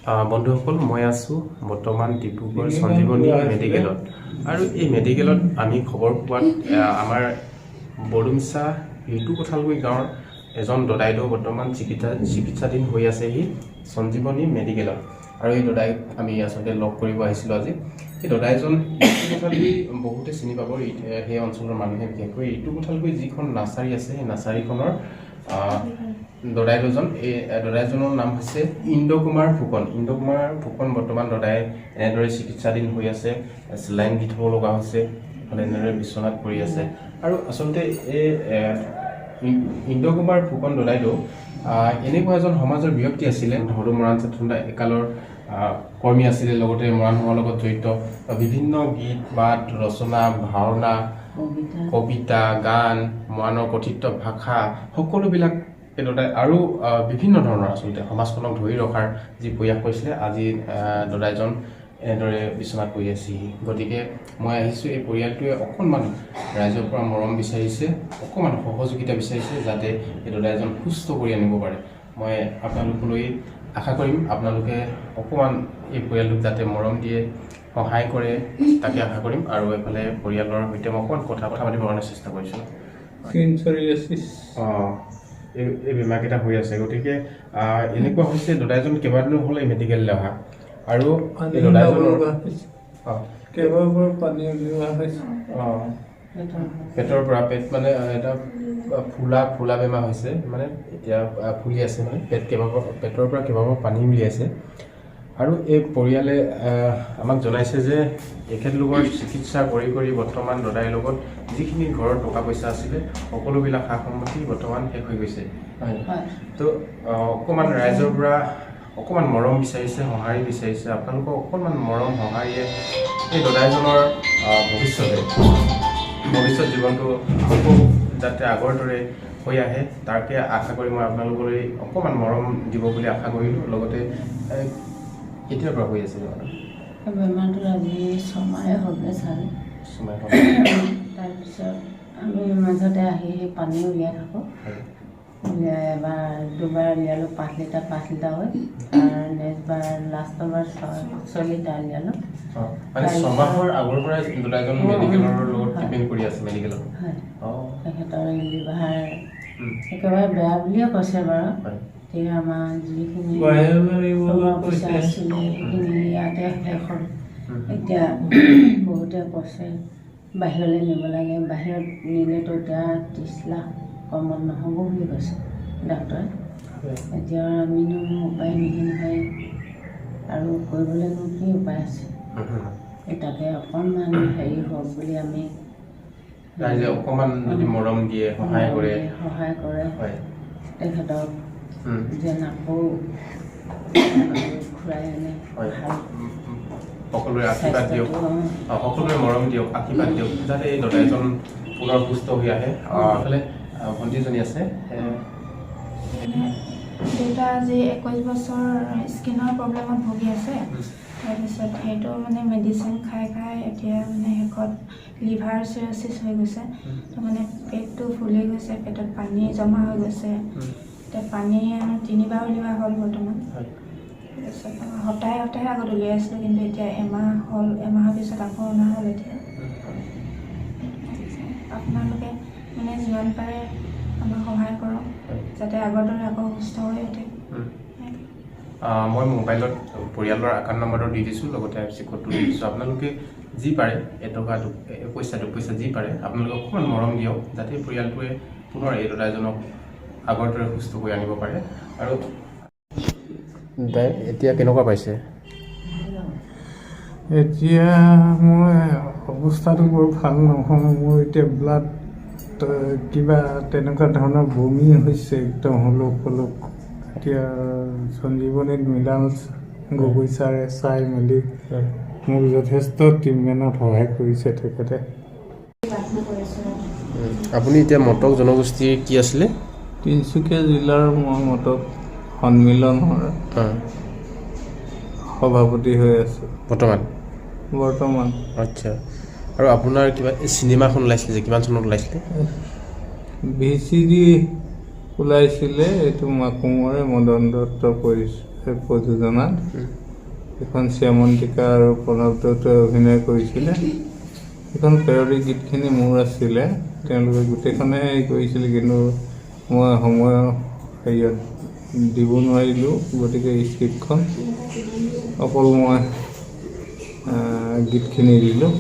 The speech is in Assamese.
বন্ধুসকল মই আছোঁ বৰ্তমান ডিব্ৰুগড় সঞ্জীৱনী মেডিকেলত আৰু এই মেডিকেলত আমি খবৰ পোৱাত আমাৰ বৰডুমচা ঋতু কোঠালগুৰি গাঁৱৰ এজন দদাইদেউ বৰ্তমান চিকিৎসাধীন হৈ আছেহি সঞ্জীৱনী মেডিকেলত আৰু এই দদাইক আমি আচলতে লগ কৰিব আহিছিলোঁ আজি। এই দদাইজন ঋতু কোঠালগুৰি বহুতে চিনি পাব, সেই অঞ্চলৰ মানুহে বিশেষকৈ ঋতু কোঠালগুৰি যিখন নাৰ্চাৰী আছে সেই নাৰ্চাৰীখনৰ দদাইজন। এই দদাইজনৰ নাম হৈছে ইন্দ্ৰকুমাৰ ফুকন। বৰ্তমান দদাই এনেদৰে চিকিৎসাধীন হৈ আছে, চেলাইন দি থ'ব লগা হৈছে, এনেদৰে বিচনাত পৰি আছে। আৰু আচলতে এই ইন্দ্ৰকুমাৰ ফুকন দদাইদেউ এনেকুৱা এজন সমাজৰ ব্যক্তি আছিলে, সৰু মৰাণ চেতনা একালৰ কৰ্মী আছিলে, লগতে মৰাণ হোৱাৰ লগত জড়িত বিভিন্ন গীত মাত ৰচনা, ভাওনা, কবিতা, গান, মৰাণৰ কথিত ভাষা সকলোবিলাক এই দদাই আৰু বিভিন্ন ধৰণৰ আচলতে সমাজখনক ধৰি ৰখাৰ যি প্ৰয়াস কৰিছিলে, আজি দদাইজন এনেদৰে বিচনাত পৰি আছেহি। গতিকে মই আহিছোঁ, এই পৰিয়ালটোৱে অকণমান ৰাইজৰ পৰা মৰম বিচাৰিছে, অকণমান সহযোগিতা বিচাৰিছে যাতে এই দদাইজন সুস্থ কৰি আনিব পাৰে। মই আপোনালোকলৈ আশা কৰিম আপোনালোকে অকণমান এই পৰিয়ালটোক যাতে মৰম দিয়ে, সহায় কৰে, তাকে আশা কৰিম। আৰু এইফালে পৰিয়ালৰ সৈতে মই অকণমান কথা পাতিবৰ কাৰণে চেষ্টা কৰিছোঁ। এই বেমাৰকেইটা হৈ আছে, গতিকে এনেকুৱা হৈছে দদাইজন কেইবাদিনো হ'ল এই মেডিকেললৈ অহা আৰু পেটৰ পৰা মানে এটা ফুলা বেমাৰ হৈছে, মানে এতিয়া ফুলি আছে, মানে পেটৰ পৰা কেইবাবাৰ পানী উলিয়াইছে। আৰু এই পৰিয়ালে আমাক জনাইছে যে এখেতলোকৰ চিকিৎসা কৰি বৰ্তমান দদাইৰ লগত যিখিনি ঘৰৰ টকা পইচা আছিলে সকলোবিলাক সা সম্পত্তি বৰ্তমান শেষ হৈ গৈছে। তো অকণমান ৰাইজৰ পৰা অকণমান মৰম বিচাৰিছে, সঁহাৰি বিচাৰিছে। আপোনালোকৰ অকণমান মৰম সঁহাৰিয়ে এই দদাইজনৰ ভৱিষ্যত জীৱনটো আকৌ যাতে আগৰ দৰে হৈ আহে তাকে আশা কৰি মই আপোনালোকলৈ অকণমান মৰম দিব বুলি আশা কৰিলোঁ। লগতে কেতিয়াৰ পৰা হৈ আছে বেমাৰটো? আজি 6 মাহে হ'ল চালে। তাৰপিছত আমি মাজতে আহি সেই পানী উলিয়াই থাকোঁ, উলিয়াই এবাৰ দুবাৰ উলিয়ালোঁ, 5 লিটাৰ হয়। আৰু নেক্সটবাৰ লাষ্টৰ বাৰ 6 লিটাৰ উলিয়ালোঁ। মানে 6 মাহৰ আগৰ পৰাই দদাইজন মেডিকেলৰ লগত ট্ৰিটমেণ্ট কৰি আছে মেডিকেলত। হয়, তেখেতৰ লিভাৰ একেবাৰে বেয়া বুলিয়ে কৈছে বাৰু। এতিয়া আমাৰ যিখিনি পইচা আছিলে সেইখিনি ইয়াতে শেষ হ'ল। এতিয়া বহুতে কৈছে বাহিৰলৈ নিব লাগে, বাহিৰত নিলেতো এতিয়া 30 লাখ কমত নহ'ব বুলি কৈছে ডাক্তৰে। এতিয়া আমিনো উপায় নোহোৱা হয় আৰু কৰিবলৈনো কি উপায় আছে। তাকে অকণমান হেৰি হওক বুলি আমি ৰাইজে অকণমান যদি মৰম দিয়ে, সহায় কৰে তেখেতক যেন আকৌ ঘূৰাই আনে, সকলোৰে আশীৰ্বাদ দিয়ক, সকলোৰে মৰম দিয়ক, আশীৰ্বাদ দিয়ক যাতে এই দদাইজন পুনৰ সুস্থ হৈ আহে। এইফালে ভণ্টিজনী আছে, দেউতা আজি 21 বছৰ স্কিনৰ প্ৰব্লেমত ভুগি আছে। তাৰপিছত সেইটো মানে মেডিচিন খাই এতিয়া মানে শেষত লিভাৰ চিৰচিছ হৈ গৈছে। তো মানে পেটটো ফুলি গৈছে, পেটত পানী জমা হৈ গৈছে। এতিয়া পানী 3 বাৰ উলিওৱা হ'ল বৰ্তমান। তাৰপিছত সপ্তাহে আগত উলিয়াইছিলোঁ, কিন্তু এতিয়া এমাহৰ পিছত আকৌ অনা হ'ল। এতিয়া আপোনালোকে মানে যিমান পাৰে আমাক সহায় কৰক যাতে আগৰ দৰে আকৌ সুস্থ হৈ উঠে। মই মোবাইলত পৰিয়ালৰ একাউণ্ট নম্বৰটো দি দিছোঁ, লগতে কোডটো দি দিছোঁ। আপোনালোকে যি পাৰে পইচা যি পাৰে আপোনালোকে অকণমান মৰম দিয়ক যাতে পৰিয়ালটোৱে পুনৰ এই দদাইজনক আগৰ দৰে সুস্থ কৰি আনিব পাৰে। আৰু এতিয়া কেনেকুৱা পাইছে? এতিয়া মই অৱস্থাটো বৰ ভাল নহয়। মোৰ এতিয়া ব্লাড কিবা তেনেকুৱা ধৰণৰ বমি হৈছে, একদম হলক। এতিয়া সঞ্জীৱনীত মৃণাল গগৈ ছাৰে চাই মেলি মোক যথেষ্ট ট্ৰিটমেণ্টত সহায় কৰিছে তেখেতে। আপুনি এতিয়া মটক জনগোষ্ঠীৰ কি আছিলে? তিনিচুকীয়া জিলাৰ মই মটক সন্মিলনৰ সভাপতি হৈ আছোঁ বৰ্তমান। আচ্ছা, আৰু আপোনাৰ কিবা চিনেমাখন ওলাইছিলে যে কিমান চনত ওলাইছিলে? VCD ওলাইছিলে, এইটো মাকুমৰে মদন দত্ত প্ৰযোজনাত। সেইখন শ্যামন্তিকা আৰু প্ৰণৱ দত্তই অভিনয় কৰিছিলে। সেইখন পেৰডি গীতখিনি মোৰ আছিলে, তেওঁলোকে গোটেইখনে হেৰি কৰিছিলে, কিন্তু মই সময় হেৰিয়ত দিব নোৱাৰিলোঁ, গতিকে স্ক্ৰিপ্টখন অকল মই গীতখিনি দিলোঁ।